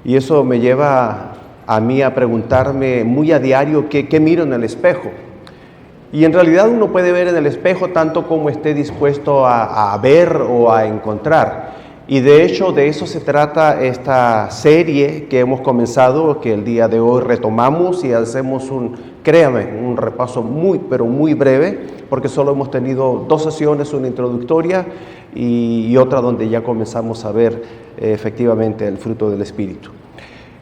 Y eso me lleva a mí a preguntarme muy a diario qué miro en el espejo. Y en realidad uno puede ver en el espejo tanto como esté dispuesto a ver o a encontrar. Y de hecho de eso se trata esta serie que hemos comenzado, que el día de hoy retomamos y hacemos un repaso muy breve, porque solo hemos tenido 2 sesiones, una introductoria y otra donde ya comenzamos a ver efectivamente el fruto del Espíritu.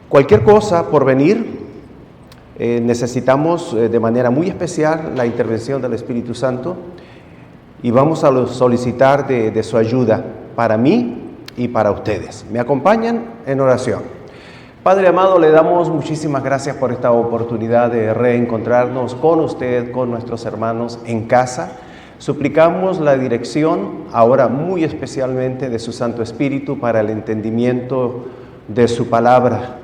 Cualquier cosa por venir, necesitamos de manera muy especial la intervención del Espíritu Santo y vamos a solicitar de su ayuda para mí y para ustedes. ¿Me acompañan en oración? Padre amado, le damos muchísimas gracias por esta oportunidad de reencontrarnos con usted, con nuestros hermanos en casa. Suplicamos la dirección, ahora muy especialmente de su Santo Espíritu, para el entendimiento de su palabra.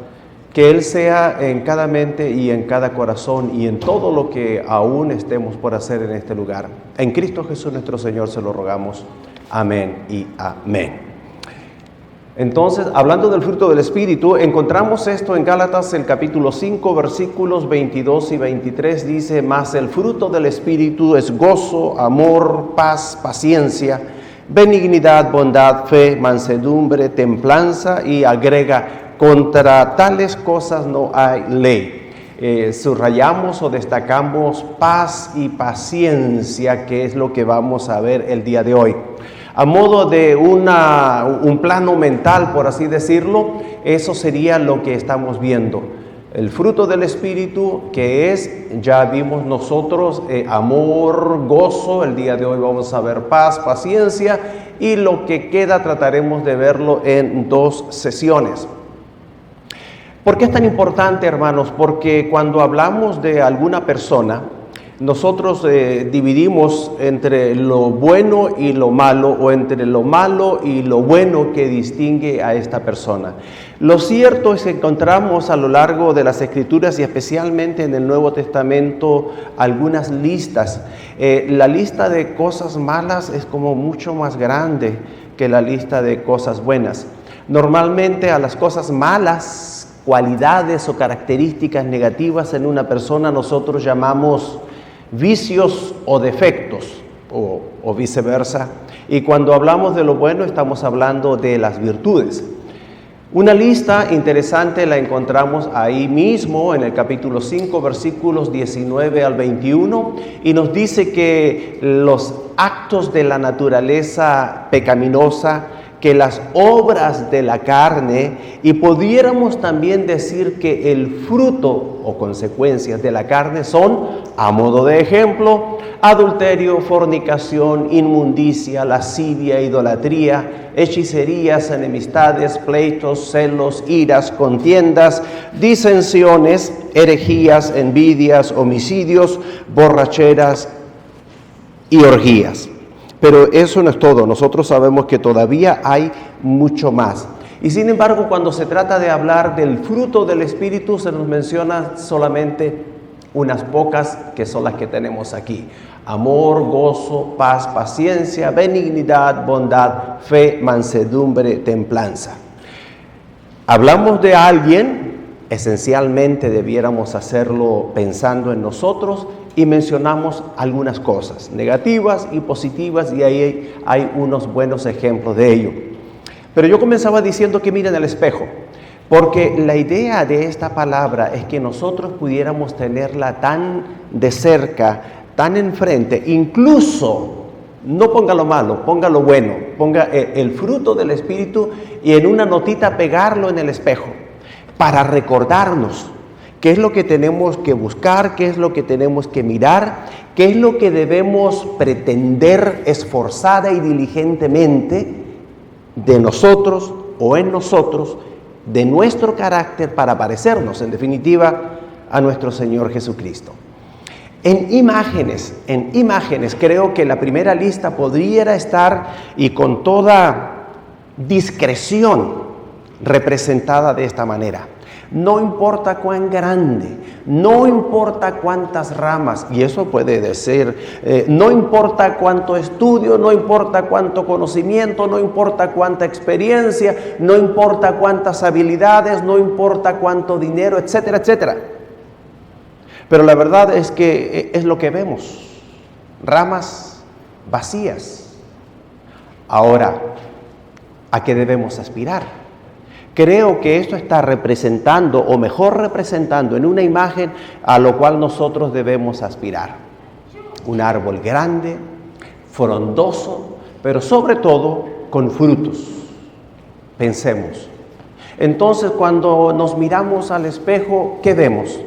Que Él sea en cada mente y en cada corazón y en todo lo que aún estemos por hacer en este lugar. En Cristo Jesús nuestro Señor se lo rogamos. Amén y amén. Entonces, hablando del fruto del Espíritu, encontramos esto en Gálatas, el capítulo 5, versículos 22 y 23, dice: mas el fruto del Espíritu es gozo, amor, paz, paciencia, benignidad, bondad, fe, mansedumbre, templanza, y agrega: contra tales cosas no hay ley. Subrayamos o destacamos paz y paciencia, que es lo que vamos a ver el día de hoy. A modo de un plano mental, por así decirlo, eso sería lo que estamos viendo. El fruto del Espíritu, que es, ya vimos nosotros, amor, gozo. El día de hoy vamos a ver paz, paciencia, y lo que queda trataremos de verlo en 2 sesiones. ¿Por qué es tan importante, hermanos? Porque cuando hablamos de alguna persona, nosotros dividimos entre lo bueno y lo malo, o entre lo malo y lo bueno que distingue a esta persona. Lo cierto es que encontramos a lo largo de las Escrituras y especialmente en el Nuevo Testamento algunas listas. La lista de cosas malas es como mucho más grande que la lista de cosas buenas. Normalmente a las cosas malas, cualidades o características negativas en una persona, nosotros llamamos vicios o defectos, o viceversa. Y cuando hablamos de lo bueno, estamos hablando de las virtudes. Una lista interesante la encontramos ahí mismo en el capítulo 5, versículos 19 al 21, y nos dice que los actos de la naturaleza pecaminosa, que las obras de la carne, y pudiéramos también decir que el fruto o consecuencias de la carne son, a modo de ejemplo, adulterio, fornicación, inmundicia, lascivia, idolatría, hechicerías, enemistades, pleitos, celos, iras, contiendas, disensiones, herejías, envidias, homicidios, borracheras y orgías. Pero eso no es todo, nosotros sabemos que todavía hay mucho más. Y sin embargo, cuando se trata de hablar del fruto del Espíritu, se nos menciona solamente unas pocas, que son las que tenemos aquí: amor, gozo, paz, paciencia, benignidad, bondad, fe, mansedumbre, templanza. Hablamos de alguien, esencialmente debiéramos hacerlo pensando en nosotros, y mencionamos algunas cosas negativas y positivas, y ahí hay unos buenos ejemplos de ello. Pero yo comenzaba diciendo que miren el espejo, porque la idea de esta palabra es que nosotros pudiéramos tenerla tan de cerca, tan enfrente, incluso, no ponga lo malo, ponga lo bueno, ponga el fruto del Espíritu, y en una notita pegarlo en el espejo, para recordarnos qué es lo que tenemos que buscar, qué es lo que tenemos que mirar, qué es lo que debemos pretender esforzada y diligentemente de nosotros o en nosotros, de nuestro carácter, para parecernos, en definitiva, a nuestro Señor Jesucristo. En imágenes, creo que la primera lista podría estar, y con toda discreción, representada de esta manera. No importa cuán grande, no importa cuántas ramas, y eso puede decir, no importa cuánto estudio, no importa cuánto conocimiento, no importa cuánta experiencia, no importa cuántas habilidades, no importa cuánto dinero, etcétera, etcétera. Pero la verdad es que es lo que vemos, ramas vacías. Ahora, ¿a qué debemos aspirar? Creo que esto está representando, o mejor representando, en una imagen a lo cual nosotros debemos aspirar. Un árbol grande, frondoso, pero sobre todo con frutos. Pensemos. Entonces, cuando nos miramos al espejo, ¿qué vemos?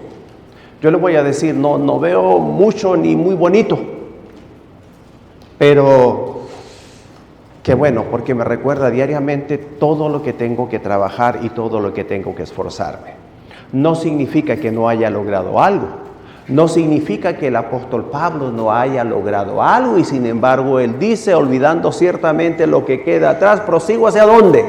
Yo les voy a decir, no veo mucho ni muy bonito, pero qué bueno, porque me recuerda diariamente todo lo que tengo que trabajar y todo lo que tengo que esforzarme. No significa que no haya logrado algo. No significa que el apóstol Pablo no haya logrado algo y sin embargo él dice, olvidando ciertamente lo que queda atrás, prosigo ¿hacia dónde?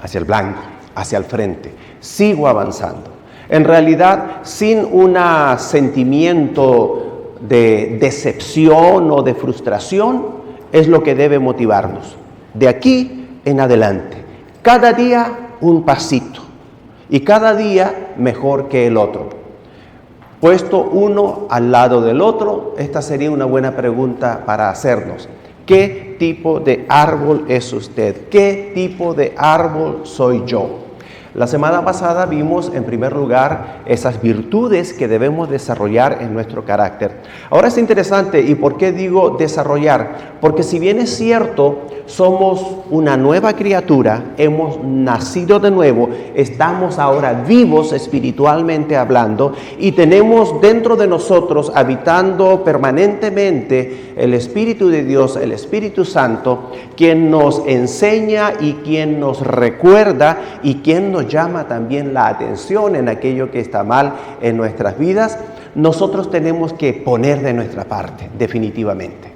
Hacia el blanco, hacia el frente. Sigo avanzando. En realidad, sin un sentimiento de decepción o de frustración, es lo que debe motivarnos. De aquí en adelante, cada día un pasito y cada día mejor que el otro. Puesto uno al lado del otro, esta sería una buena pregunta para hacernos. ¿Qué tipo de árbol es usted? ¿Qué tipo de árbol soy yo? La semana pasada vimos en primer lugar esas virtudes que debemos desarrollar en nuestro carácter. Ahora es interesante, ¿y por qué digo desarrollar? Porque si bien es cierto, somos una nueva criatura, hemos nacido de nuevo, estamos ahora vivos espiritualmente hablando y tenemos dentro de nosotros, habitando permanentemente, el Espíritu de Dios, el Espíritu Santo, quien nos enseña y quien nos recuerda y quien nos llama también la atención en aquello que está mal en nuestras vidas. Nosotros tenemos que poner de nuestra parte, definitivamente.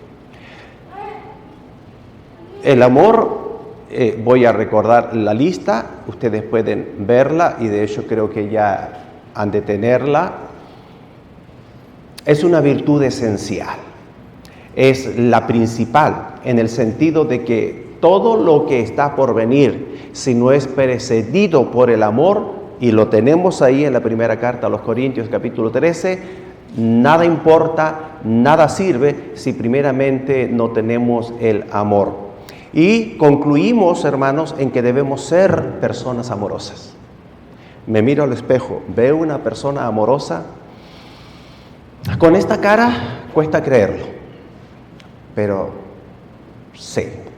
El amor, voy a recordar la lista, ustedes pueden verla y de hecho creo que ya han de tenerla. Es una virtud esencial, es la principal en el sentido de que todo lo que está por venir, si no es precedido por el amor, y lo tenemos ahí en la primera carta a los Corintios capítulo 13, nada importa, nada sirve si primeramente no tenemos el amor. Y concluimos, hermanos, en que debemos ser personas amorosas. Me miro al espejo, veo una persona amorosa. Con esta cara cuesta creerlo, pero sé.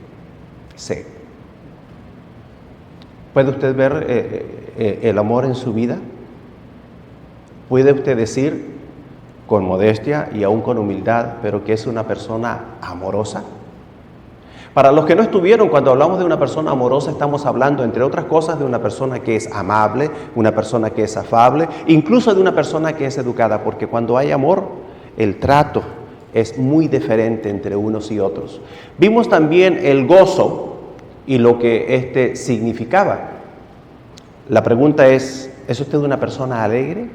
¿Puede usted ver el amor en su vida? ¿Puede usted decir con modestia y aún con humildad, pero que es una persona amorosa? Para los que no estuvieron, cuando hablamos de una persona amorosa, estamos hablando, entre otras cosas, de una persona que es amable, una persona que es afable, incluso de una persona que es educada, porque cuando hay amor, el trato es muy diferente entre unos y otros. Vimos también el gozo y lo que este significaba. La pregunta ¿es usted una persona alegre?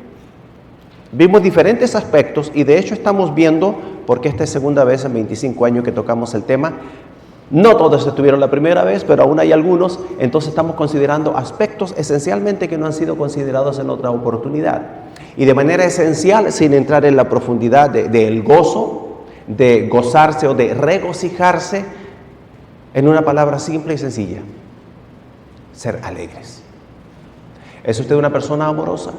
Vimos diferentes aspectos y de hecho estamos viendo, porque esta es segunda vez en 25 años que tocamos el tema, no todos estuvieron la primera vez, pero aún hay algunos, entonces estamos considerando aspectos esencialmente que no han sido considerados en otra oportunidad. Y de manera esencial, sin entrar en la profundidad del gozo, de gozarse o de regocijarse, en una palabra simple y sencilla: ser alegres. ¿Es usted una persona amorosa?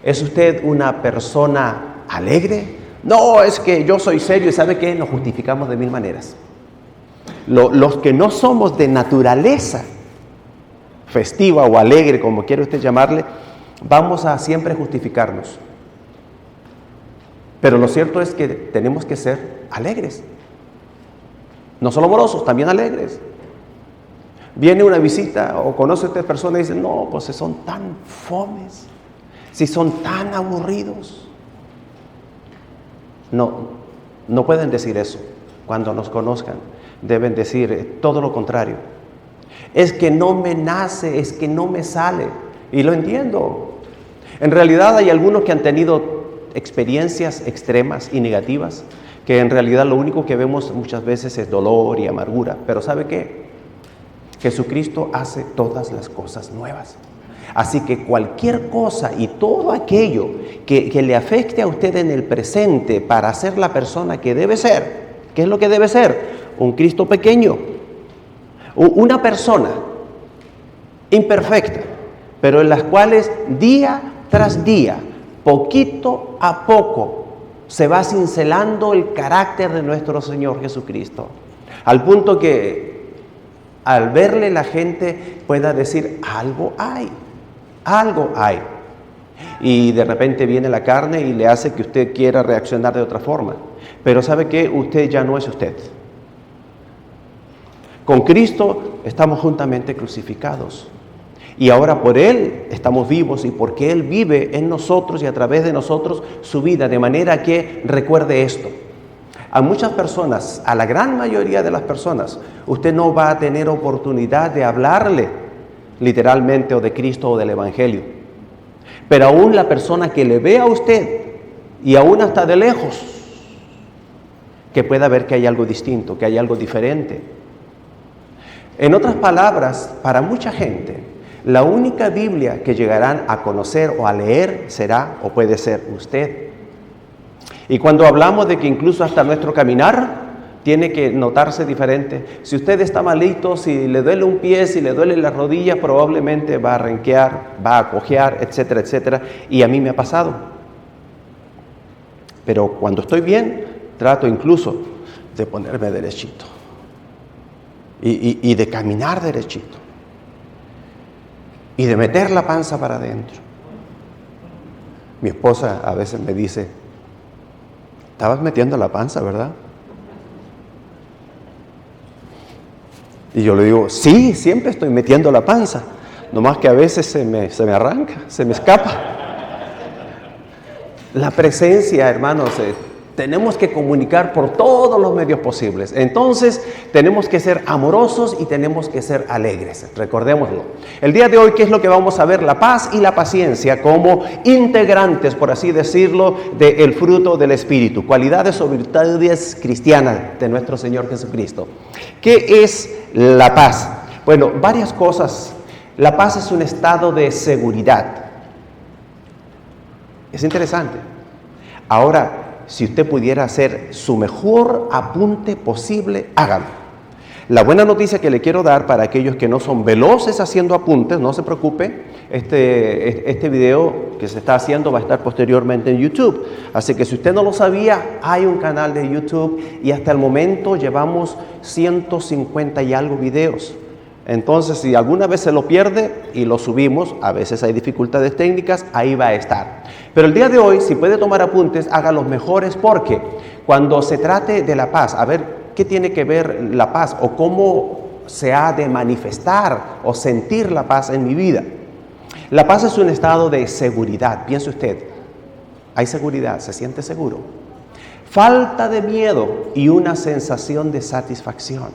¿Es usted una persona alegre? No, es que yo soy serio y ¿sabe qué? Nos justificamos de mil maneras. Los que no somos de naturaleza festiva o alegre, como quiere usted llamarle, vamos a siempre justificarnos. Pero lo cierto es que tenemos que ser alegres. No solo amorosos, también alegres. Viene una visita o conoce a usted personas y dice, no, pues si son tan fomes, si son tan aburridos. No pueden decir eso cuando nos conozcan. Deben decir todo lo contrario. Es que no me nace, es que no me sale. Y lo entiendo. En realidad hay algunos que han tenido experiencias extremas y negativas, que en realidad lo único que vemos muchas veces es dolor y amargura. Pero ¿sabe qué? Jesucristo hace todas las cosas nuevas. Así que cualquier cosa y todo aquello que le afecte a usted en el presente para ser la persona que debe ser, ¿qué es lo que debe ser? Un Cristo pequeño, una persona imperfecta, pero en las cuales día tras día, poquito a poco, se va cincelando el carácter de nuestro Señor Jesucristo, al punto que al verle la gente pueda decir, algo hay. Y de repente viene la carne y le hace que usted quiera reaccionar de otra forma. Pero ¿sabe qué? Usted ya no es usted. Con Cristo estamos juntamente crucificados. Y ahora por Él estamos vivos y porque Él vive en nosotros y a través de nosotros su vida. De manera que recuerde esto. A muchas personas, a la gran mayoría de las personas, usted no va a tener oportunidad de hablarle literalmente o de Cristo o del Evangelio. Pero aún la persona que le ve a usted y aún hasta de lejos, que pueda ver que hay algo distinto, que hay algo diferente. En otras palabras, para mucha gente, la única Biblia que llegarán a conocer o a leer será o puede ser usted. Y cuando hablamos de que incluso hasta nuestro caminar tiene que notarse diferente. Si usted está malito, si le duele un pie, si le duele la rodilla, probablemente va a renquear, va a cojear, etcétera, etcétera. Y a mí me ha pasado. Pero cuando estoy bien, trato incluso de ponerme derechito. Y de caminar derechito. Y de meter la panza para adentro. Mi esposa a veces me dice, estabas metiendo la panza, ¿verdad? Y yo le digo, sí, siempre estoy metiendo la panza, nomás que a veces se me arranca, se me escapa. La presencia, hermanos, tenemos que comunicar por todos los medios posibles. Entonces, tenemos que ser amorosos y tenemos que ser alegres, recordémoslo. El día de hoy, ¿qué es lo que vamos a ver? La paz y la paciencia como integrantes, por así decirlo, del fruto del Espíritu, cualidades o virtudes cristianas de nuestro Señor Jesucristo. ¿Qué es la paz? Bueno, varias cosas. La paz es un estado de seguridad. Es interesante. Ahora, si usted pudiera hacer su mejor apunte posible, hágalo. La buena noticia que le quiero dar para aquellos que no son veloces haciendo apuntes, no se preocupe, este video que se está haciendo va a estar posteriormente en YouTube. Así que si usted no lo sabía, hay un canal de YouTube y hasta el momento llevamos 150 y algo videos. Entonces, si alguna vez se lo pierde y lo subimos, a veces hay dificultades técnicas, ahí va a estar. Pero el día de hoy, si puede tomar apuntes, haga los mejores, porque cuando se trate de la paz, a ver, ¿qué tiene que ver la paz o cómo se ha de manifestar o sentir la paz en mi vida? La paz es un estado de seguridad. Piense usted, hay seguridad, se siente seguro. Falta de miedo y una sensación de satisfacción.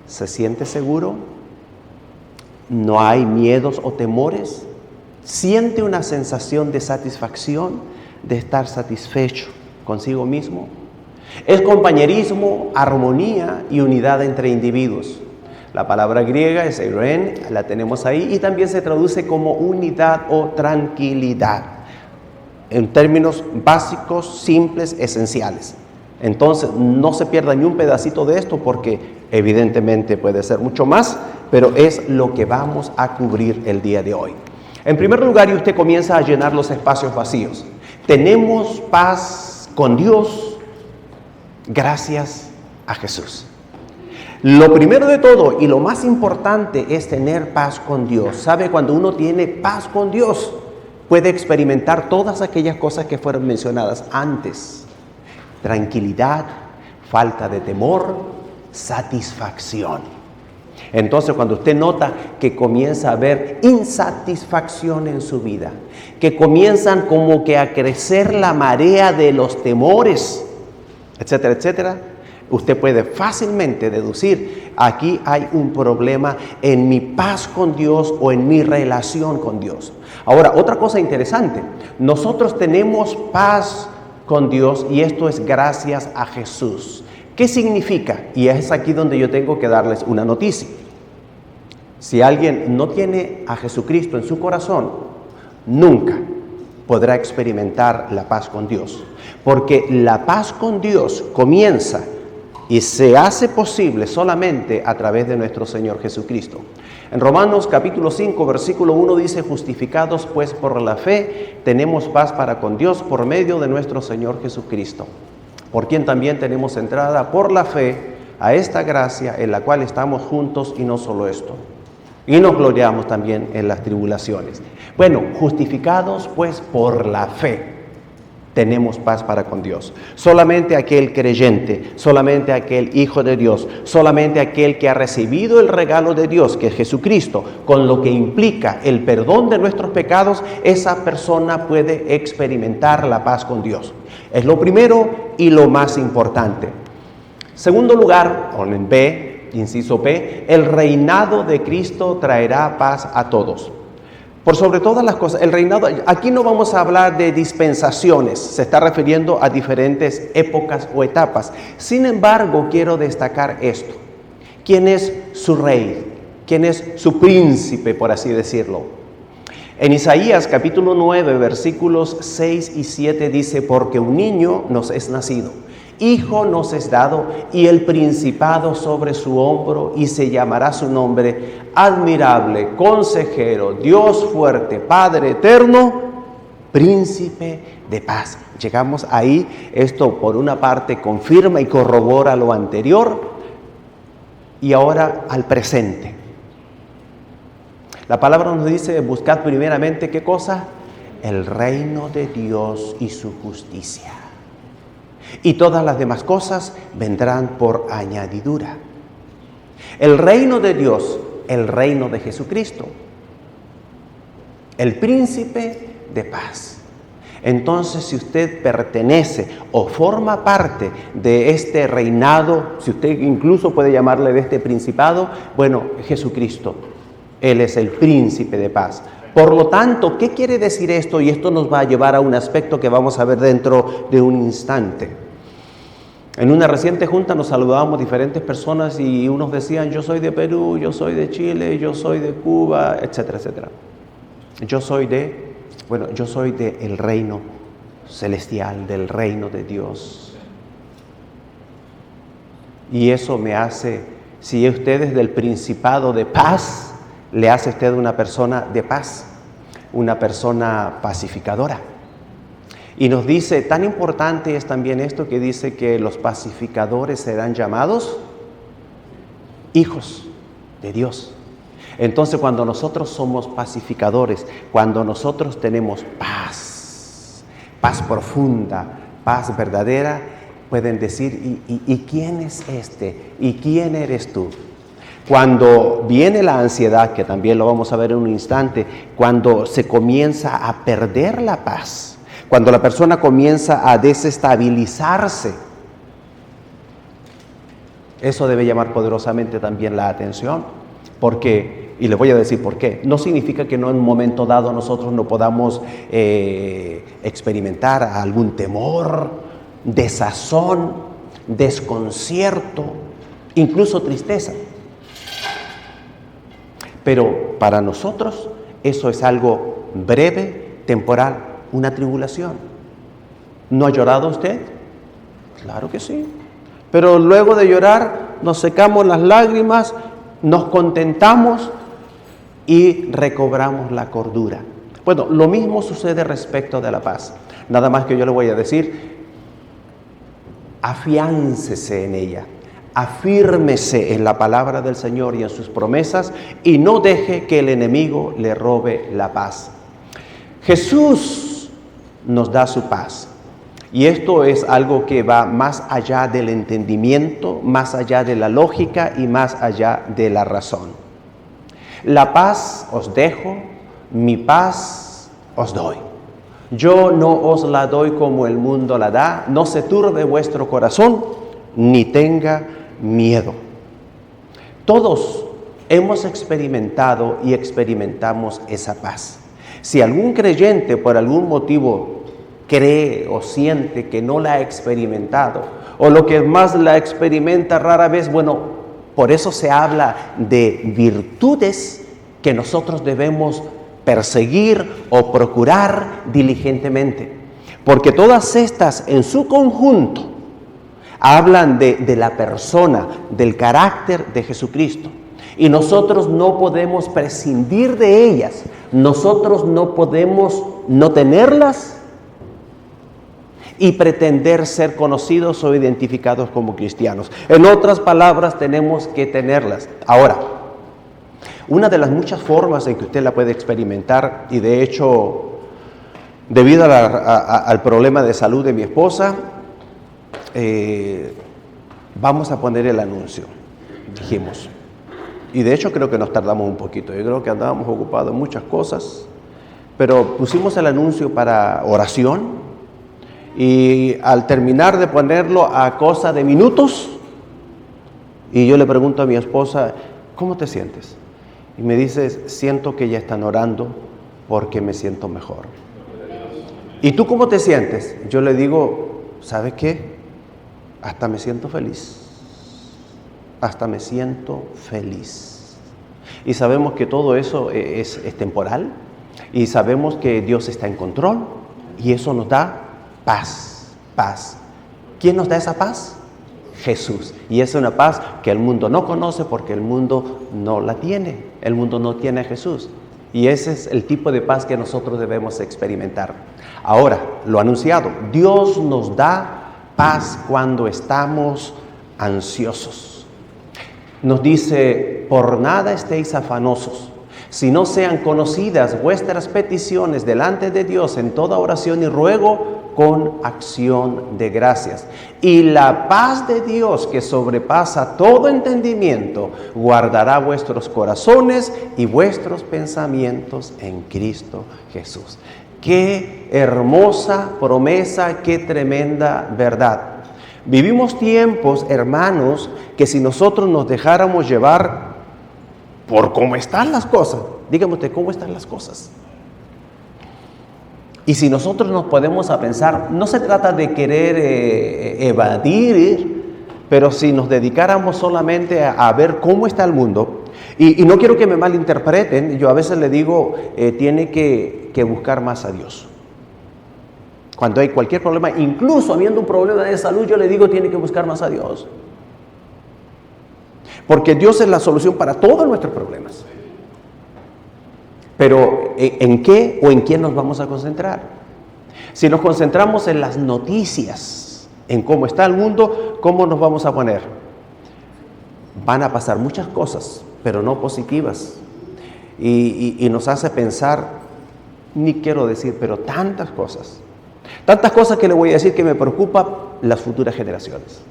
¿Se siente seguro? ¿No hay miedos o temores? ¿Siente una sensación de satisfacción, de estar satisfecho consigo mismo? Es compañerismo, armonía y unidad entre individuos. La palabra griega es eirene, la tenemos ahí, y también se traduce como unidad o tranquilidad, en términos básicos, simples, esenciales. Entonces, no se pierda ni un pedacito de esto porque evidentemente puede ser mucho más, pero es lo que vamos a cubrir el día de hoy. En primer lugar, y usted comienza a llenar los espacios vacíos. Tenemos paz con Dios gracias a Jesús. Lo primero de todo y lo más importante es tener paz con Dios. ¿Sabe? Cuando uno tiene paz con Dios, puede experimentar todas aquellas cosas que fueron mencionadas antes. Tranquilidad, falta de temor, satisfacción. Entonces, cuando usted nota que comienza a haber insatisfacción en su vida, que comienzan como que a crecer la marea de los temores, etcétera, etcétera, usted puede fácilmente deducir, aquí hay un problema en mi paz con Dios o en mi relación con Dios. Ahora, otra cosa interesante, nosotros tenemos paz con Dios y esto es gracias a Jesús. ¿Qué significa? Y es aquí donde yo tengo que darles una noticia. Si alguien no tiene a Jesucristo en su corazón, nunca podrá experimentar la paz con Dios. Porque la paz con Dios comienza y se hace posible solamente a través de nuestro Señor Jesucristo. En Romanos capítulo 5, versículo 1 dice, justificados pues por la fe, tenemos paz para con Dios por medio de nuestro Señor Jesucristo, por quien también tenemos entrada por la fe a esta gracia en la cual estamos juntos y no solo esto. Y nos gloriamos también en las tribulaciones. Bueno, justificados pues por la fe, tenemos paz para con Dios. Solamente aquel creyente, solamente aquel hijo de Dios, solamente aquel que ha recibido el regalo de Dios, que es Jesucristo, con lo que implica el perdón de nuestros pecados, esa persona puede experimentar la paz con Dios. Es lo primero y lo más importante. Segundo lugar, o en B, inciso P, el reinado de Cristo traerá paz a todos. Por sobre todas las cosas, el reinado, aquí no vamos a hablar de dispensaciones, se está refiriendo a diferentes épocas o etapas. Sin embargo, quiero destacar esto. ¿Quién es su rey? ¿Quién es su príncipe, por así decirlo? En Isaías capítulo 9, versículos 6 y 7 dice, porque un niño nos es nacido, hijo nos es dado, y el principado sobre su hombro, y se llamará su nombre, admirable, consejero, Dios fuerte, Padre eterno, príncipe de paz. Llegamos ahí, esto por una parte confirma y corrobora lo anterior, y ahora al presente. La palabra nos dice, buscad primeramente, ¿qué cosa? El reino de Dios y su justicia. Y todas las demás cosas vendrán por añadidura. El reino de Dios, el reino de Jesucristo, el príncipe de paz. Entonces, si usted pertenece o forma parte de este reinado, si usted incluso puede llamarle de este principado, bueno, Jesucristo, Él es el príncipe de paz. Por lo tanto, ¿qué quiere decir esto? Y esto nos va a llevar a un aspecto que vamos a ver dentro de un instante. En una reciente junta nos saludábamos diferentes personas y unos decían, yo soy de Perú, yo soy de Chile, yo soy de Cuba, etcétera, etcétera. Yo soy del reino celestial, del reino de Dios. Y eso me hace, si usted es del principado de paz, le hace a usted una persona de paz, una persona pacificadora. Y nos dice, tan importante es también esto que dice que los pacificadores serán llamados hijos de Dios. Entonces, cuando nosotros somos pacificadores, cuando nosotros tenemos paz, paz profunda, paz verdadera, pueden decir, ¿y quién es este? ¿Y quién eres tú? Cuando viene la ansiedad, que también lo vamos a ver en un instante, cuando se comienza a perder la paz, cuando la persona comienza a desestabilizarse, eso debe llamar poderosamente también la atención, porque, y les voy a decir por qué, no significa que no en un momento dado nosotros no podamos experimentar algún temor, desazón, desconcierto, incluso tristeza. Pero para nosotros eso es algo breve, temporal, una tribulación. ¿No ha llorado usted? Claro que sí. Pero luego de llorar nos secamos las lágrimas, nos contentamos y recobramos la cordura. Bueno, lo mismo sucede respecto de la paz. Nada más que yo le voy a decir, afiáncese en ella. Afírmese en la palabra del Señor y en sus promesas y no deje que el enemigo le robe la paz. Jesús nos da su paz y esto es algo que va más allá del entendimiento, más allá de la lógica y más allá de la razón. La paz os dejo, mi paz os doy. Yo no os la doy como el mundo la da, no se turbe vuestro corazón ni tenga miedo. Todos hemos experimentado y experimentamos esa paz. Si algún creyente por algún motivo cree o siente que no la ha experimentado, o lo que más la experimenta rara vez, bueno, por eso se habla de virtudes que nosotros debemos perseguir o procurar diligentemente. Porque todas estas en su conjunto hablan de la persona, del carácter de Jesucristo. Y nosotros no podemos prescindir de ellas. Nosotros no podemos no tenerlas y pretender ser conocidos o identificados como cristianos. En otras palabras, tenemos que tenerlas. Ahora, una de las muchas formas en que usted la puede experimentar, y de hecho, debido al problema de salud de mi esposa, vamos a poner el anuncio, dijimos. Y de hecho creo que nos tardamos un poquito. Yo creo que andábamos ocupados en muchas cosas, pero pusimos el anuncio para oración. Y al terminar de ponerlo a cosa de minutos, y yo le pregunto a mi esposa, ¿cómo te sientes? Y me dice, siento que ya están orando porque me siento mejor. ¿Y tú cómo te sientes? Yo le digo, ¿sabe qué? Hasta me siento feliz. Hasta me siento feliz. Y sabemos que todo eso es temporal, y sabemos que Dios está en control, y eso nos da paz, paz. ¿Quién nos da esa paz? Jesús. Y es una paz que el mundo no conoce porque el mundo no la tiene. El mundo no tiene a Jesús. Y ese es el tipo de paz que nosotros debemos experimentar. Ahora, lo anunciado, Dios nos da paz cuando estamos ansiosos. Nos dice, por nada estéis afanosos, si no sean conocidas vuestras peticiones delante de Dios en toda oración y ruego con acción de gracias. Y la paz de Dios, que sobrepasa todo entendimiento, guardará vuestros corazones y vuestros pensamientos en Cristo Jesús. Qué hermosa promesa, qué tremenda verdad. Vivimos tiempos, hermanos, que si nosotros nos dejáramos llevar por cómo están las cosas, dígame usted, ¿cómo están las cosas? Y si nosotros nos podemos a pensar, no se trata de querer evadir, pero si nos dedicáramos solamente a ver cómo está el mundo, y no quiero que me malinterpreten, yo a veces le digo, tiene que buscar más a Dios. Cuando hay cualquier problema, incluso habiendo un problema de salud, yo le digo, tiene que buscar más a Dios. Porque Dios es la solución para todos nuestros problemas. Pero ¿en qué o en quién nos vamos a concentrar? Si nos concentramos en las noticias, en cómo está el mundo, ¿cómo nos vamos a poner? Van a pasar muchas cosas, pero no positivas. Y nos hace pensar, ni quiero decir, pero tantas cosas. Tantas cosas que le voy a decir que me preocupan las futuras generaciones.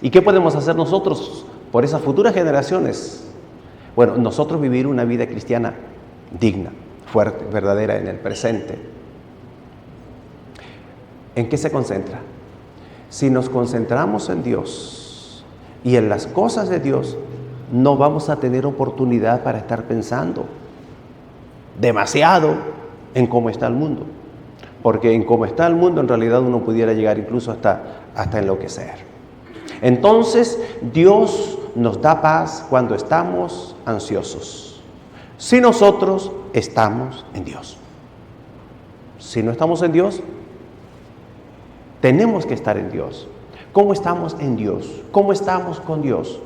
¿Y qué podemos hacer nosotros por esas futuras generaciones? Bueno, nosotros vivir una vida cristiana digna, fuerte, verdadera en el presente. ¿En qué se concentra? Si nos concentramos en Dios y en las cosas de Dios, no vamos a tener oportunidad para estar pensando demasiado en cómo está el mundo. Porque en cómo está el mundo, en realidad uno pudiera llegar incluso hasta enloquecer. Entonces, Dios nos da paz cuando estamos ansiosos. Si nosotros estamos en Dios. Si no estamos en Dios, tenemos que estar en Dios. ¿Cómo estamos en Dios? ¿Cómo estamos con Dios?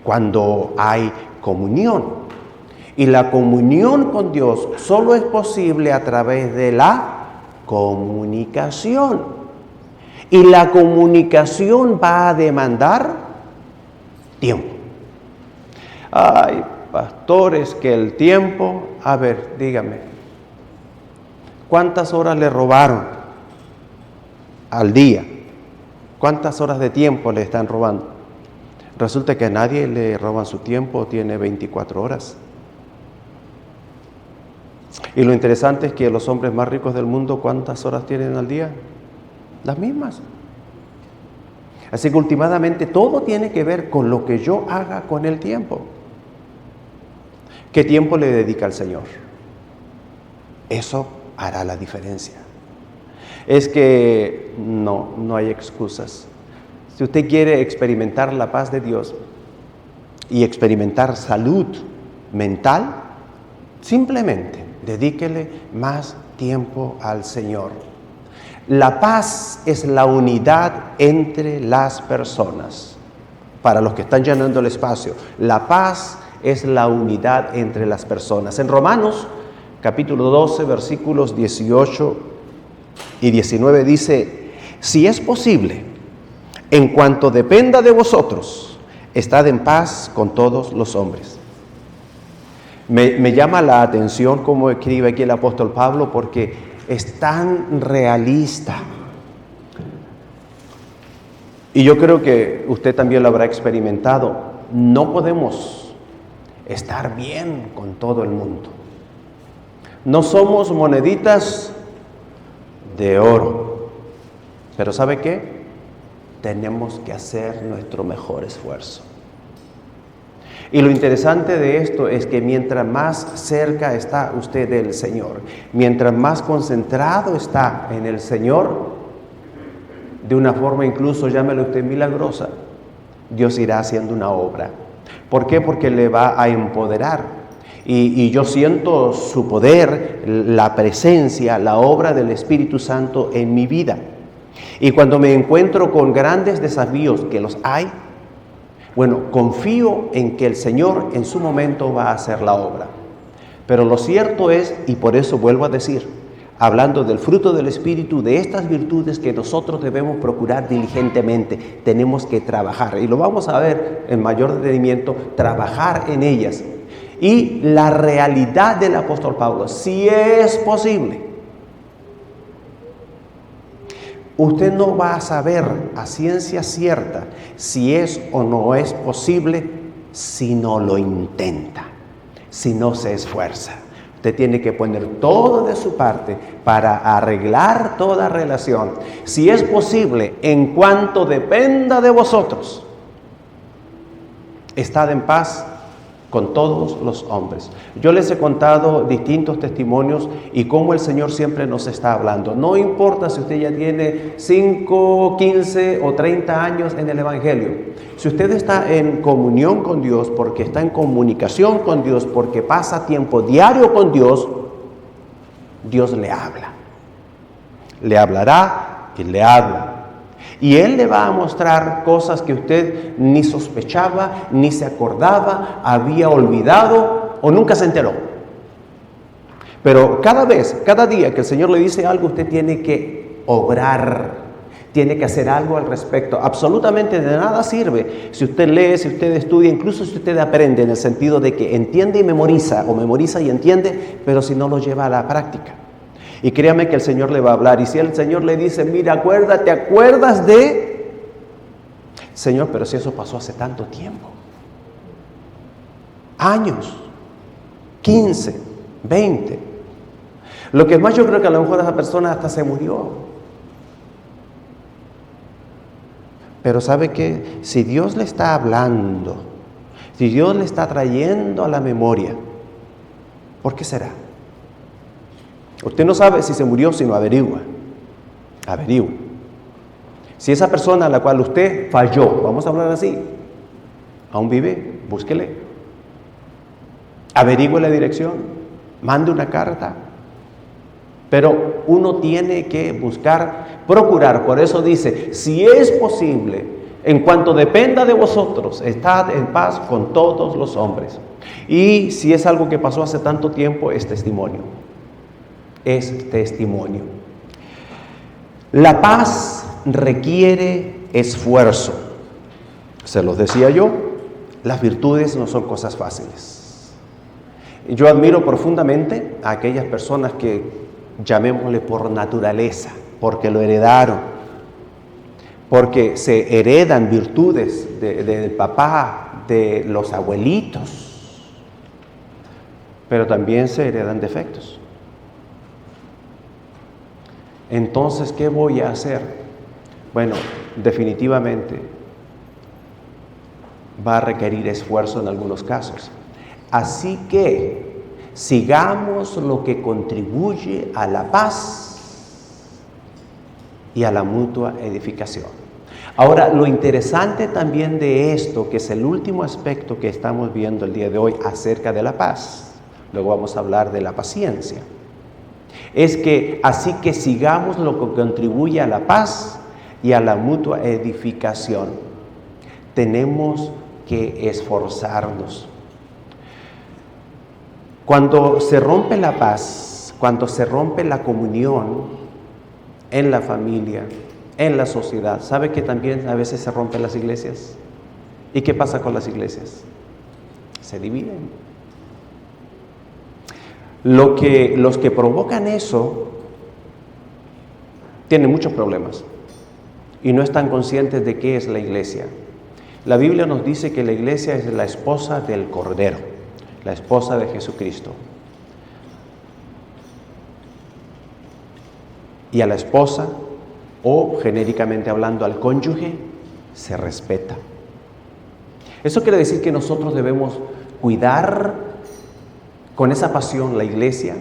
Cuando hay comunión. Y la comunión con Dios solo es posible a través de la comunicación. Y la comunicación va a demandar tiempo. Ay, pastores, que el tiempo, a ver, dígame, ¿cuántas horas le robaron al día? ¿Cuántas horas de tiempo le están robando? Resulta que a nadie le roban su tiempo, tiene 24 horas. Y lo interesante es que los hombres más ricos del mundo, ¿cuántas horas tienen al día? Las mismas. Así que últimamente todo tiene que ver con lo que yo haga con el tiempo. ¿Qué tiempo le dedica al Señor? Eso hará la diferencia. Es que no hay excusas. Si usted quiere experimentar la paz de Dios y experimentar salud mental, simplemente dedíquele más tiempo al Señor. La paz es la unidad entre las personas. Para los que están llenando el espacio, la paz es la unidad entre las personas. En Romanos, capítulo 12, versículos 18 y 19 dice: si es posible, en cuanto dependa de vosotros, estad en paz con todos los hombres. Me llama la atención cómo escribe aquí el apóstol Pablo, porque es tan realista. Y yo creo que usted también lo habrá experimentado. No podemos estar bien con todo el mundo. No somos moneditas de oro. Pero ¿sabe qué? Tenemos que hacer nuestro mejor esfuerzo. Y lo interesante de esto es que mientras más cerca está usted del Señor, mientras más concentrado está en el Señor, de una forma incluso, llámelo usted milagrosa, Dios irá haciendo una obra. ¿Por qué? Porque le va a empoderar. Y yo siento su poder, la presencia, la obra del Espíritu Santo en mi vida. Y cuando me encuentro con grandes desafíos, que los hay, bueno, confío en que el Señor en su momento va a hacer la obra. Pero lo cierto es, y por eso vuelvo a decir, hablando del fruto del Espíritu, de estas virtudes que nosotros debemos procurar diligentemente, tenemos que trabajar. Y lo vamos a ver en mayor detenimiento, trabajar en ellas. Y la realidad del apóstol Pablo, si es posible, usted no va a saber a ciencia cierta si es o no es posible si no lo intenta, si no se esfuerza. Usted tiene que poner todo de su parte para arreglar toda relación. Si es posible, en cuanto dependa de vosotros, estad en paz con todos los hombres. Yo les he contado distintos testimonios y cómo el Señor siempre nos está hablando. No importa si usted ya tiene 5, 15 o 30 años en el Evangelio. Si usted está en comunión con Dios, porque está en comunicación con Dios, porque pasa tiempo diario con Dios, Dios le habla. Le hablará y le habla. Y Él le va a mostrar cosas que usted ni sospechaba, ni se acordaba, había olvidado o nunca se enteró. Pero cada día que el Señor le dice algo, usted tiene que obrar, tiene que hacer algo al respecto. Absolutamente de nada sirve si usted lee, si usted estudia, incluso si usted aprende, en el sentido de que entiende y memoriza, o memoriza y entiende, pero si no lo lleva a la práctica. Y créame que el Señor le va a hablar. Y si el Señor le dice, mira, ¿te acuerdas de? Señor, pero si eso pasó hace tanto tiempo. Años, 15, 20. Lo que más yo creo que a lo mejor esa persona hasta se murió. Pero ¿sabe qué? Si Dios le está hablando, si Dios le está trayendo a la memoria, ¿por qué será? Usted no sabe si se murió, sino averigua. Si esa persona a la cual usted falló, vamos a hablar así, aún vive, búsquele. Averigüe la dirección, mande una carta. Pero uno tiene que buscar, procurar. Por eso dice, si es posible, en cuanto dependa de vosotros, estad en paz con todos los hombres. Y si es algo que pasó hace tanto tiempo, es testimonio. Es testimonio. La paz requiere esfuerzo. Se los decía yo, las virtudes no son cosas fáciles. Yo admiro profundamente a aquellas personas que, llamémosle por naturaleza, porque lo heredaron, porque se heredan virtudes del papá, de los abuelitos, pero también se heredan defectos. Entonces, ¿qué voy a hacer? Bueno, definitivamente va a requerir esfuerzo en algunos casos. Así que sigamos lo que contribuye a la paz y a la mutua edificación. Ahora, lo interesante también de esto, que es el último aspecto que estamos viendo el día de hoy acerca de la paz, luego vamos a hablar de la paciencia, es que así que sigamos lo que contribuye a la paz y a la mutua edificación. Tenemos que esforzarnos. Cuando se rompe la paz, cuando se rompe la comunión en la familia, en la sociedad, ¿sabe que también a veces se rompen las iglesias? ¿Y qué pasa con las iglesias? Se dividen. Los que provocan eso tienen muchos problemas y no están conscientes de qué es la iglesia. La Biblia nos dice que la iglesia es la esposa del Cordero, la esposa de Jesucristo. Y a la esposa, o genéricamente hablando al cónyuge, se respeta. Eso quiere decir que nosotros debemos cuidar con esa pasión la iglesia,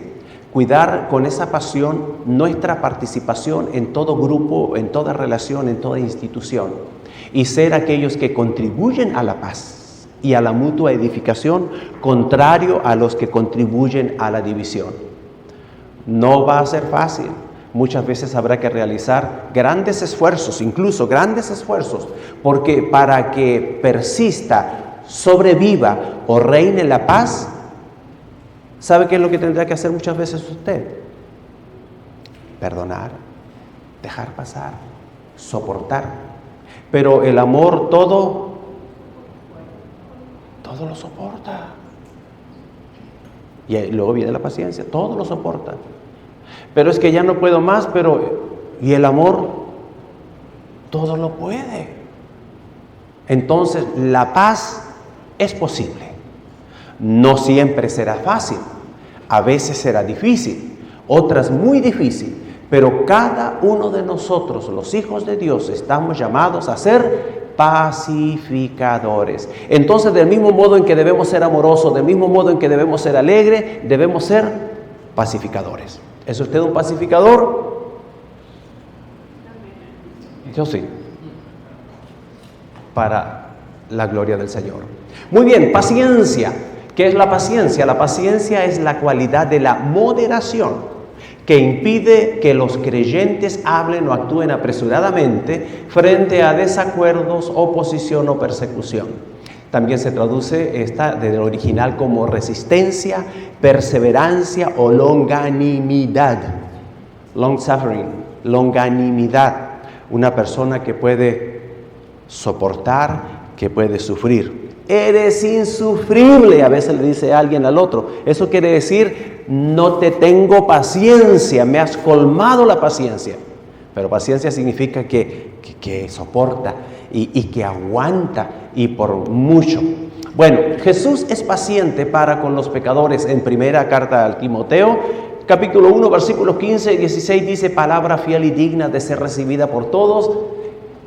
cuidar con esa pasión nuestra participación en todo grupo, en toda relación, en toda institución, y ser aquellos que contribuyen a la paz y a la mutua edificación, contrario a los que contribuyen a la división. No va a ser fácil. Muchas veces habrá que realizar grandes esfuerzos, incluso grandes esfuerzos, porque para que persista, sobreviva o reine la paz, ¿sabe qué es lo que tendrá que hacer muchas veces usted? Perdonar, dejar pasar, soportar. Pero el amor todo lo soporta. Y luego viene la paciencia, todo lo soporta. Pero es que ya no puedo más, y el amor todo lo puede. Entonces, la paz es posible. No siempre será fácil, a veces será difícil, otras muy difícil, pero cada uno de nosotros, los hijos de Dios, estamos llamados a ser pacificadores. Entonces, del mismo modo en que debemos ser amorosos, del mismo modo en que debemos ser alegres, debemos ser pacificadores. ¿Es usted un pacificador? Yo sí. Para la gloria del Señor. Muy bien, paciencia. ¿Qué es la paciencia? La paciencia es la cualidad de la moderación que impide que los creyentes hablen o actúen apresuradamente frente a desacuerdos, oposición o persecución. También se traduce esta del original como resistencia, perseverancia o longanimidad. Long suffering, longanimidad. Una persona que puede soportar, que puede sufrir. Eres insufrible, a veces le dice alguien al otro. Eso quiere decir, no te tengo paciencia, me has colmado la paciencia. Pero paciencia significa que soporta y que aguanta y por mucho. Bueno, Jesús es paciente para con los pecadores. En primera carta al Timoteo, capítulo 1, versículos 15 y 16 dice: palabra fiel y digna de ser recibida por todos,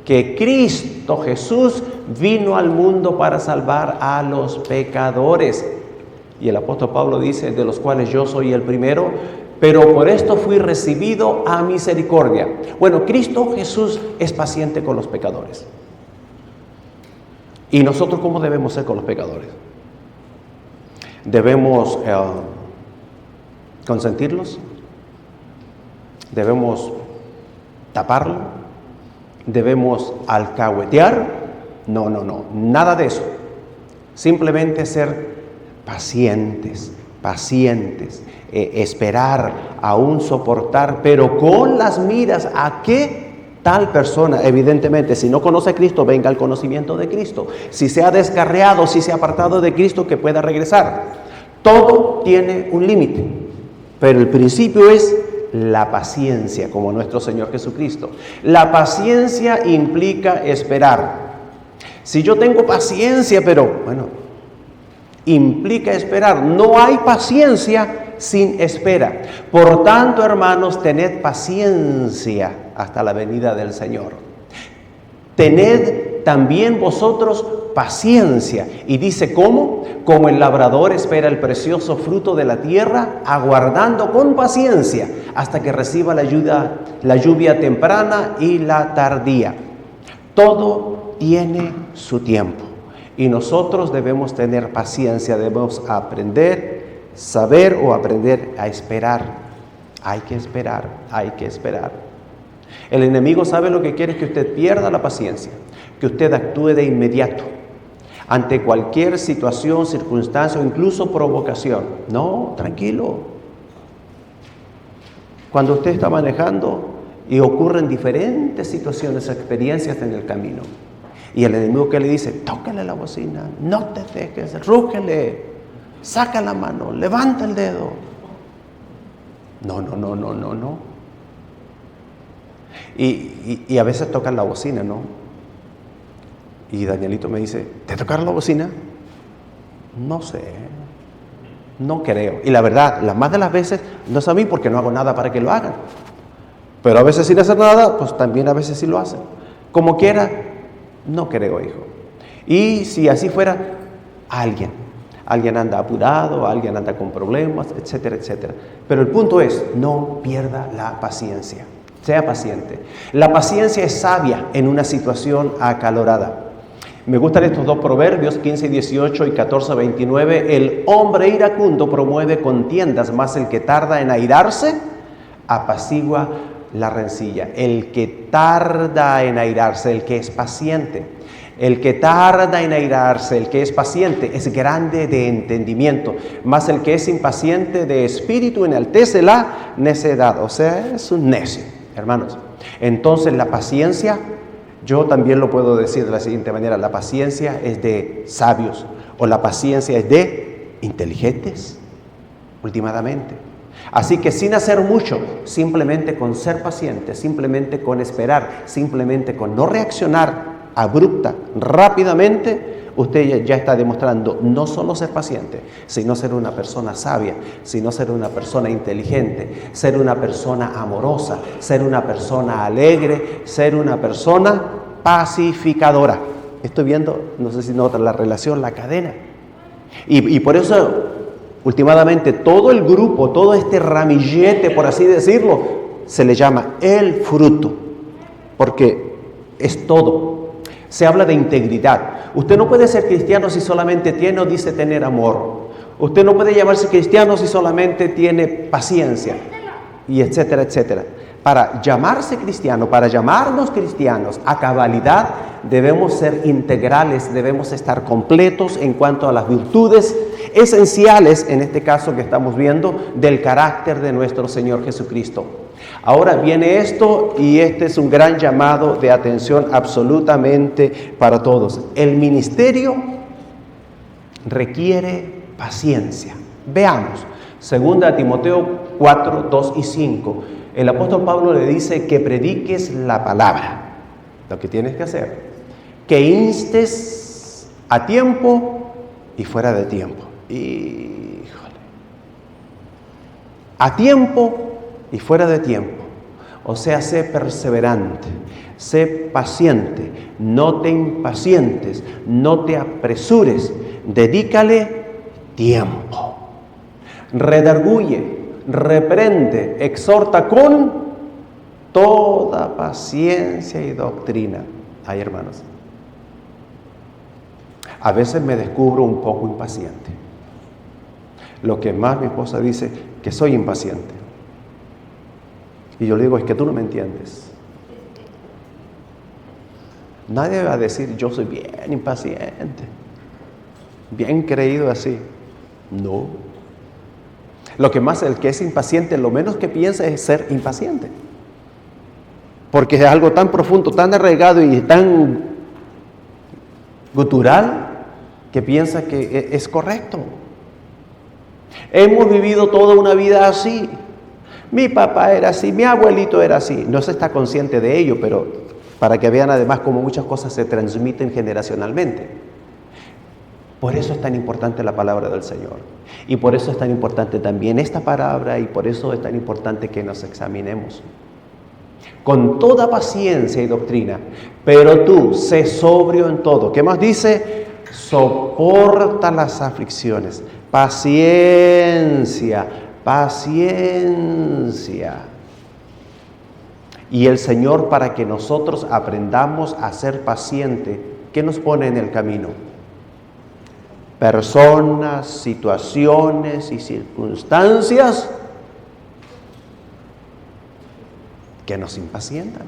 que Cristo Jesús vino al mundo para salvar a los pecadores. Y el apóstol Pablo dice: de los cuales yo soy el primero, pero por esto fui recibido a misericordia. Bueno, Cristo Jesús es paciente con los pecadores. ¿Y nosotros cómo debemos ser con los pecadores? ¿Debemos consentirlos? ¿Debemos taparlo? ¿Debemos alcahuetear? No, nada de eso. Simplemente ser pacientes, esperar, aún soportar, pero con las miras a que tal persona, evidentemente, si no conoce a Cristo, venga al conocimiento de Cristo. Si se ha descarriado, si se ha apartado de Cristo, que pueda regresar. Todo tiene un límite, pero el principio es la paciencia, como nuestro Señor Jesucristo. La paciencia implica esperar. Si yo tengo paciencia, implica esperar. No hay paciencia sin espera. Por tanto, hermanos, tened paciencia hasta la venida del Señor. Tened también vosotros paciencia. Y dice, ¿cómo? Como el labrador espera el precioso fruto de la tierra, aguardando con paciencia hasta que reciba la lluvia temprana y la tardía. Todo tiene su tiempo. Y nosotros debemos tener paciencia, debemos aprender, saber o aprender a esperar. Hay que esperar, hay que esperar. El enemigo sabe lo que quiere, es que usted pierda la paciencia, que usted actúe de inmediato ante cualquier situación, circunstancia o incluso provocación. No, tranquilo. Cuando usted está manejando y ocurren diferentes situaciones, experiencias en el camino, y el enemigo que le dice, tócale la bocina, no te dejes, rúgele, saca la mano, levanta el dedo. No. Y a veces tocan la bocina, ¿no? Y Danielito me dice, ¿te tocaron la bocina? No sé, no creo. Y la verdad, las más de las veces no es a mí porque no hago nada para que lo hagan. Pero a veces sin hacer nada, pues también a veces sí lo hacen. Como quiera, no creo, hijo. Y si así fuera, alguien anda apurado, alguien anda con problemas, etcétera, etcétera. Pero el punto es, no pierda la paciencia. Sea paciente. La paciencia es sabia en una situación acalorada. Me gustan estos dos proverbios, 15:18 y 14:29. El hombre iracundo promueve contiendas, mas el que tarda en airarse apacigua la rencilla. El que tarda en airarse, el que es paciente. El que tarda en airarse, el que es paciente, es grande de entendimiento. Mas el que es impaciente de espíritu enaltece la necedad. O sea, es un necio, hermanos. Entonces la paciencia, yo también lo puedo decir de la siguiente manera: la paciencia es de sabios, o la paciencia es de inteligentes, últimamente. Así que sin hacer mucho, simplemente con ser paciente, simplemente con esperar, simplemente con no reaccionar abrupta, rápidamente, usted ya está demostrando no solo ser paciente, sino ser una persona sabia, sino ser una persona inteligente, ser una persona amorosa, ser una persona alegre, ser una persona pacificadora. Estoy viendo, no sé si notan la relación, la cadena. Y por eso, últimamente, todo el grupo, todo este ramillete, por así decirlo, se le llama el fruto, porque es todo. Se habla de integridad. Usted no puede ser cristiano si solamente tiene o dice tener amor. Usted no puede llamarse cristiano si solamente tiene paciencia, y etcétera, etcétera. Para llamarse cristiano, para llamarnos cristianos a cabalidad, debemos ser integrales, debemos estar completos en cuanto a las virtudes esenciales, en este caso que estamos viendo, del carácter de nuestro Señor Jesucristo. Ahora viene esto, y este es un gran llamado de atención absolutamente para todos. El ministerio requiere paciencia. Veamos, 2 Timoteo 4, 2 y 5. El apóstol Pablo le dice que prediques la palabra, lo que tienes que hacer, que instes a tiempo y fuera de tiempo. Híjole. A tiempo y fuera de tiempo. O sea, sé perseverante, sé paciente, no te impacientes, no te apresures, dedícale tiempo. Redarguye, reprende, exhorta con toda paciencia y doctrina. Ay, hermanos, a veces me descubro un poco impaciente. Lo que más mi esposa dice, que soy impaciente. Y yo le digo, es que tú no me entiendes. Nadie va a decir, yo soy bien impaciente, bien creído así. No. Lo que más, el que es impaciente, lo menos que piensa es ser impaciente. Porque es algo tan profundo, tan arraigado y tan gutural, que piensa que es correcto. Hemos vivido toda una vida así. Mi papá era así, mi abuelito era así. No se está consciente de ello, pero para que vean además cómo muchas cosas se transmiten generacionalmente. Por eso es tan importante la palabra del Señor. Y por eso es tan importante también esta palabra, y por eso es tan importante que nos examinemos. con toda paciencia y doctrina. Pero tú, sé sobrio en todo. ¿Qué más dice? Soporta las aflicciones. Paciencia, paciencia. Y el Señor, para que nosotros aprendamos a ser pacientes, ¿qué nos pone en el camino? Personas, situaciones y circunstancias que nos impacientan.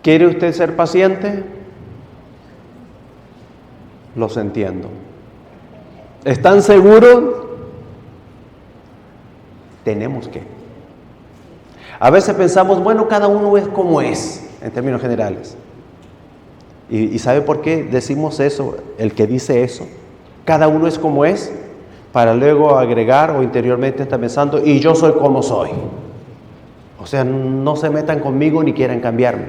¿Quiere usted ser paciente? Los entiendo. ¿Están seguros? Tenemos que. A veces pensamos, bueno, cada uno es como es, en términos generales. ¿Y sabe por qué decimos eso? El que dice eso, cada uno es como es, para luego agregar o interiormente está pensando, y yo soy como soy. O sea, no se metan conmigo ni quieran cambiarme.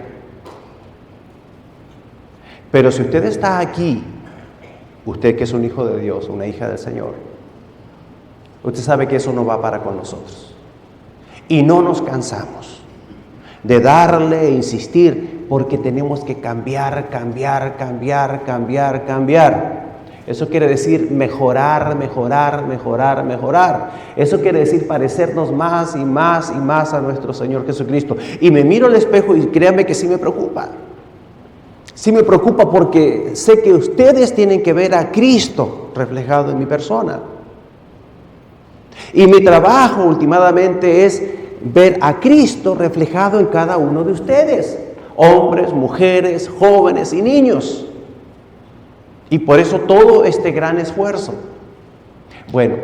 Pero si usted está aquí, usted que es un hijo de Dios, una hija del Señor, usted sabe que eso no va para con nosotros. Y no nos cansamos de darle e insistir, porque tenemos que cambiar. Eso quiere decir mejorar. Eso quiere decir parecernos más y más a nuestro Señor Jesucristo. Y me miro al espejo y créanme que sí me preocupa. Sí me preocupa porque sé que ustedes tienen que ver a Cristo reflejado en mi persona. Y mi trabajo últimamente es ver a Cristo reflejado en cada uno de ustedes. Hombres, mujeres, jóvenes y niños. Y por eso todo este gran esfuerzo. Bueno,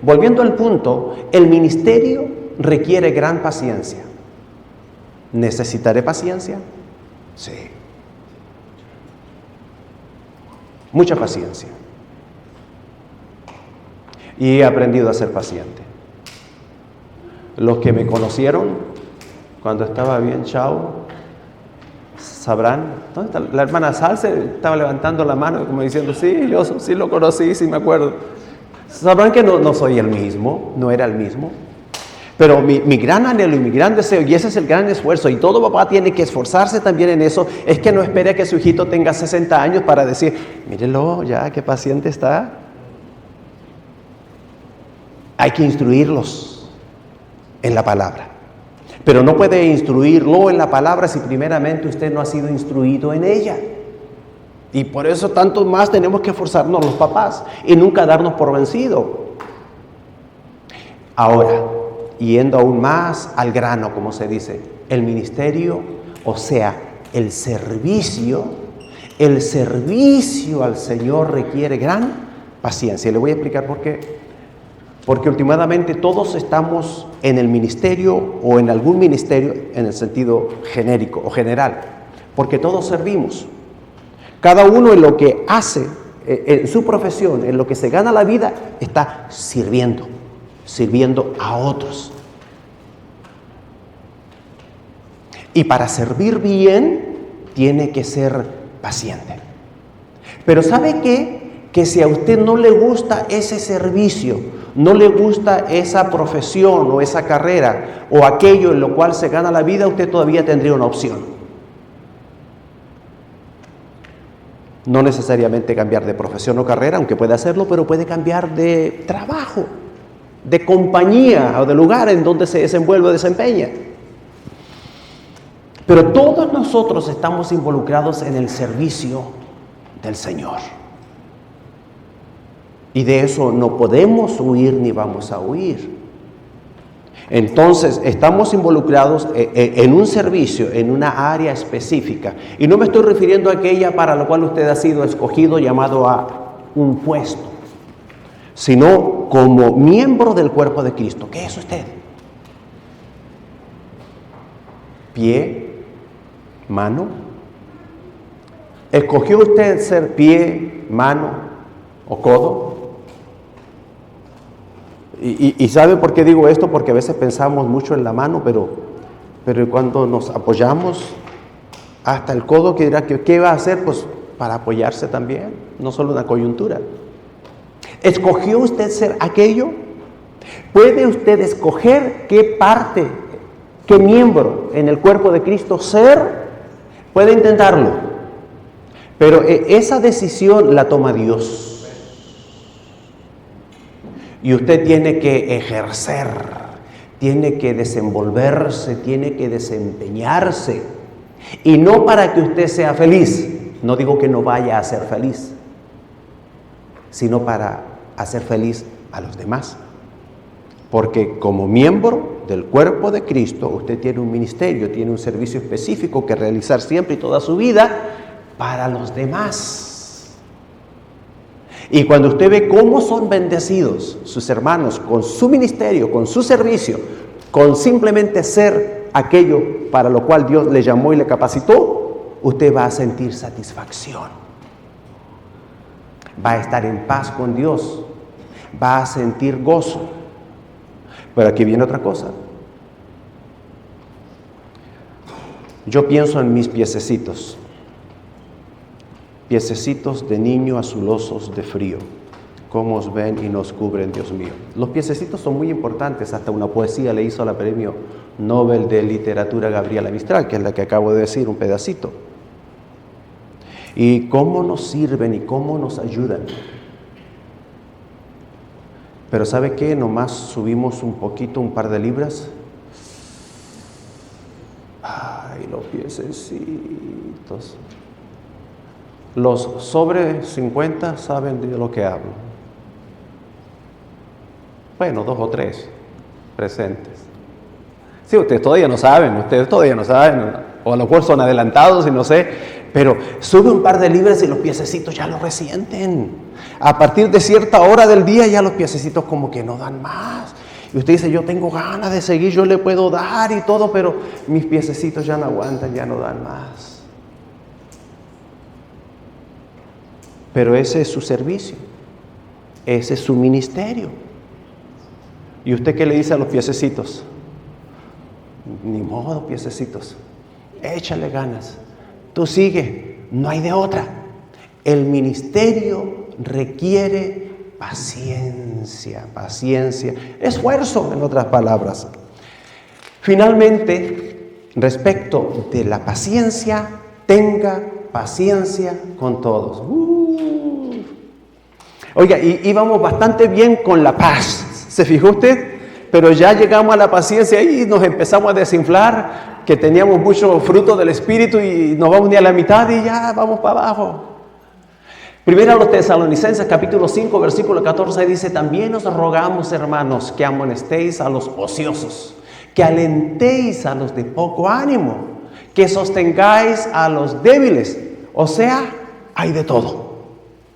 volviendo al punto, el ministerio requiere gran paciencia. ¿Necesitaré paciencia? Sí. Mucha paciencia. Y he aprendido a ser paciente. Los que me conocieron cuando estaba bien chavo, sabrán. ¿Dónde está la hermana Salce? Estaba levantando la mano como diciendo, sí, yo sí lo conocí, sí me acuerdo. Sabrán que no soy el mismo, no era el mismo. Pero mi gran anhelo y mi gran deseo, y ese es el gran esfuerzo, y todo papá tiene que esforzarse también en eso, es que no espere a que su hijito tenga 60 años para decir, mírenlo ya, qué paciente está. Hay que instruirlos en la palabra. Pero no puede instruirlo en la palabra si primeramente usted no ha sido instruido en ella. Y por eso tanto más tenemos que esforzarnos los papás y nunca darnos por vencido. Ahora, yendo aún más al grano, como se dice, el ministerio, o sea, el servicio al Señor requiere gran paciencia. Le voy a explicar por qué. Porque últimamente todos estamos en el ministerio o en algún ministerio en el sentido genérico o general, porque todos servimos. Cada uno en lo que hace, en su profesión, en lo que se gana la vida, está sirviendo a otros. Y para servir bien, tiene que ser paciente. Pero ¿sabe qué? Que si a usted no le gusta ese servicio, no le gusta esa profesión o esa carrera o aquello en lo cual se gana la vida, usted todavía tendría una opción. No necesariamente cambiar de profesión o carrera, aunque puede hacerlo, pero puede cambiar de trabajo, de compañía o de lugar en donde se desenvuelve o desempeña. Pero todos nosotros estamos involucrados en el servicio del Señor. Y de eso no podemos huir ni vamos a huir. Entonces, estamos involucrados en un servicio, en una área específica. Y no me estoy refiriendo a aquella para la cual usted ha sido escogido, llamado a un puesto, sino como miembro del cuerpo de Cristo. ¿Qué es usted? Pie, mano. ¿Escogió usted ser pie, mano o codo? Y ¿sabe por qué digo esto? Porque a veces pensamos mucho en la mano, pero cuando nos apoyamos hasta el codo, que dirá que ¿qué va a hacer? Pues para apoyarse también, no solo una coyuntura. ¿Escogió usted ser aquello? ¿Puede usted escoger qué parte ¿Qué miembro en el cuerpo de Cristo ser? Puede intentarlo, pero esa decisión la toma Dios. Y usted tiene que ejercer, tiene que desenvolverse, tiene que desempeñarse. Y no para que usted sea feliz, no digo que no vaya a ser feliz, sino para hacer feliz a los demás. Porque como miembro del cuerpo de Cristo, usted tiene un ministerio, tiene un servicio específico que realizar siempre y toda su vida para los demás. Y cuando usted ve cómo son bendecidos sus hermanos con su ministerio, con su servicio, con simplemente ser aquello para lo cual Dios le llamó y le capacitó, usted va a sentir satisfacción. Va a estar en paz con Dios, va a sentir gozo. Pero aquí viene otra cosa. Yo pienso en mis piececitos de niño azulosos de frío. Cómo os ven y nos cubren, Dios mío. Los piececitos son muy importantes, hasta una poesía le hizo la premio Nobel de Literatura Gabriela Mistral, que es la que acabo de decir, un pedacito. Y cómo nos sirven y cómo nos ayudan. Pero ¿sabe qué? Nomás subimos un poquito, un par de libras. Ay, los piececitos. Los sobre 50 saben de lo que hablo. Bueno, 2 o 3 presentes. Sí, ustedes todavía no saben, o a lo mejor son adelantados y no sé, pero sube un par de libras y los piececitos ya lo resienten. A partir de cierta hora del día ya los piececitos como que no dan más. Y usted dice, yo tengo ganas de seguir, yo le puedo dar y todo, pero mis piececitos ya no aguantan, ya no dan más. Pero ese es su servicio, ese es su ministerio. ¿Y usted qué le dice a los piececitos? Ni modo, piececitos, échale ganas, tú sigue, no hay de otra. El ministerio requiere paciencia, esfuerzo, en otras palabras. Finalmente, respecto de la paciencia, tenga paciencia con todos. Oiga, y íbamos bastante bien con la paz, ¿se fijó usted? Pero ya llegamos a la paciencia y nos empezamos a desinflar, que teníamos mucho fruto del Espíritu y nos vamos ni a la mitad y ya vamos para abajo. Primero a los Tesalonicenses, capítulo 5, versículo 14, dice, también os rogamos, hermanos, que amonestéis a los ociosos, que alentéis a los de poco ánimo, que sostengáis a los débiles. O sea, hay de todo.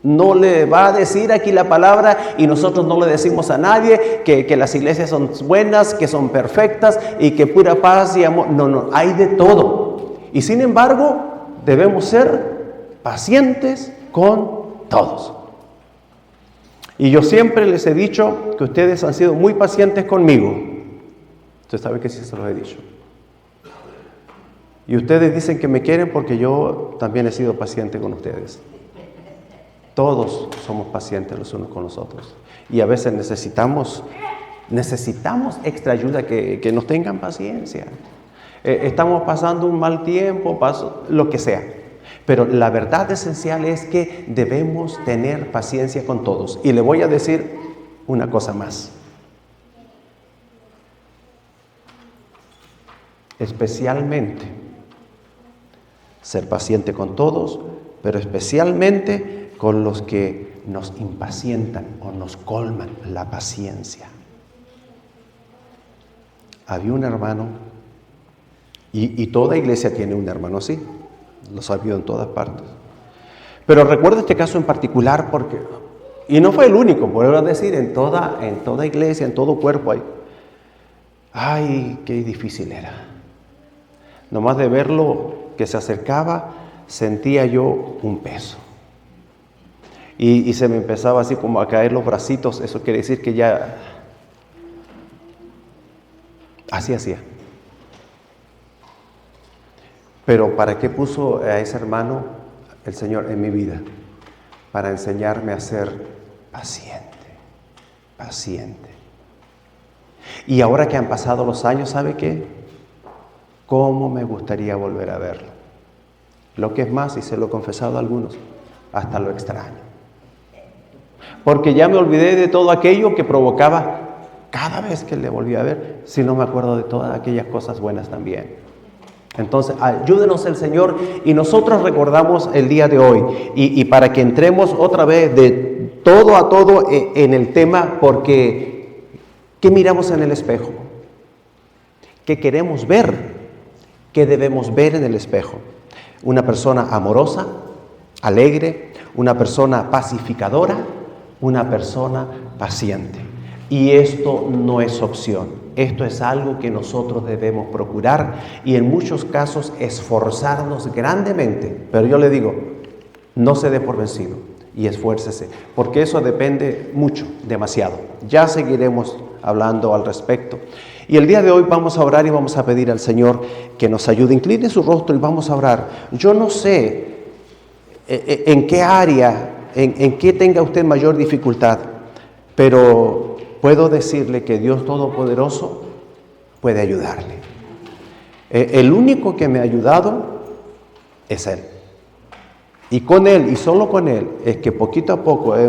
No le va a decir aquí la palabra y nosotros no le decimos a nadie que las iglesias son buenas, que son perfectas y que pura paz y amor. No, hay de todo. Y sin embargo, debemos ser pacientes con todos. Y yo siempre les he dicho que ustedes han sido muy pacientes conmigo. Usted sabe que sí se los he dicho. Y ustedes dicen que me quieren porque yo también he sido paciente con ustedes. Todos somos pacientes los unos con los otros. Y a veces necesitamos extra ayuda, que nos tengan paciencia. Estamos pasando un mal tiempo, lo que sea. Pero la verdad esencial es que debemos tener paciencia con todos. Y le voy a decir una cosa más. Especialmente, ser paciente con todos, pero especialmente con los que nos impacientan o nos colman la paciencia. Había un hermano, y toda iglesia tiene un hermano así, los ha habido en todas partes. Pero recuerdo este caso en particular porque, y no fue el único, puedo decir, en toda iglesia, en todo cuerpo hay. Ay, qué difícil era. Nomás de verlo que se acercaba, sentía yo un peso. Y se me empezaba así como a caer los bracitos, eso quiere decir que ya así hacía. Pero ¿para qué puso a ese hermano el Señor en mi vida? Para enseñarme a ser paciente. Y ahora que han pasado los años, ¿sabe qué? ¿cómo me gustaría volver a verlo? Lo que es más, y se lo he confesado a algunos, hasta lo extraño. Porque ya me olvidé de todo aquello que provocaba cada vez que le volví a ver, si no me acuerdo de todas aquellas cosas buenas también. Entonces, ayúdenos el Señor y nosotros recordamos el día de hoy y para que entremos otra vez de todo a todo en el tema, porque ¿qué miramos en el espejo? ¿Qué queremos ver? ¿Qué debemos ver en el espejo? Una persona amorosa, alegre, una persona pacificadora, una persona paciente. Y esto no es opción. Esto es algo que nosotros debemos procurar y en muchos casos esforzarnos grandemente. Pero yo le digo, no se dé por vencido y esfuércese, porque eso depende mucho, demasiado. Ya seguiremos hablando al respecto. Y el día de hoy vamos a orar y vamos a pedir al Señor que nos ayude. Incline su rostro y vamos a orar. Yo no sé en qué área, en qué tenga usted mayor dificultad, pero puedo decirle que Dios Todopoderoso puede ayudarle. El único que me ha ayudado es Él. Y con Él, y solo con Él, es que poquito a poco he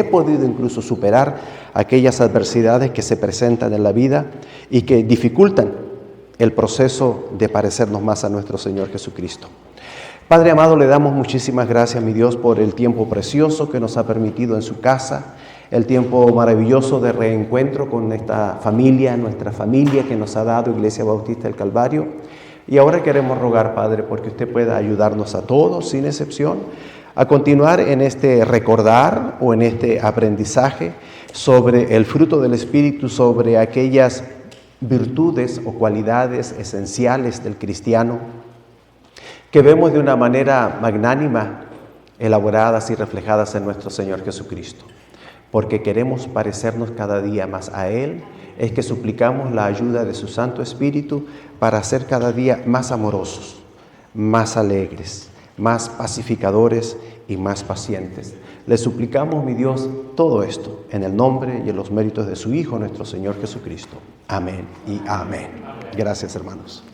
podido incluso superar aquellas adversidades que se presentan en la vida y que dificultan el proceso de parecernos más a nuestro Señor Jesucristo. Padre amado, le damos muchísimas gracias, mi Dios, por el tiempo precioso que nos ha permitido en su casa, el tiempo maravilloso de reencuentro con esta familia, nuestra familia que nos ha dado Iglesia Bautista del Calvario. Y ahora queremos rogar, Padre, porque usted pueda ayudarnos a todos, sin excepción, a continuar en este recordar o en este aprendizaje sobre el fruto del Espíritu, sobre aquellas virtudes o cualidades esenciales del cristiano que vemos de una manera magnánima, elaboradas y reflejadas en nuestro Señor Jesucristo. Porque queremos parecernos cada día más a Él, es que suplicamos la ayuda de su Santo Espíritu para ser cada día más amorosos, más alegres, más pacificadores y más pacientes. Le suplicamos, mi Dios, todo esto en el nombre y en los méritos de su Hijo, nuestro Señor Jesucristo. Amén y amén. Gracias, hermanos.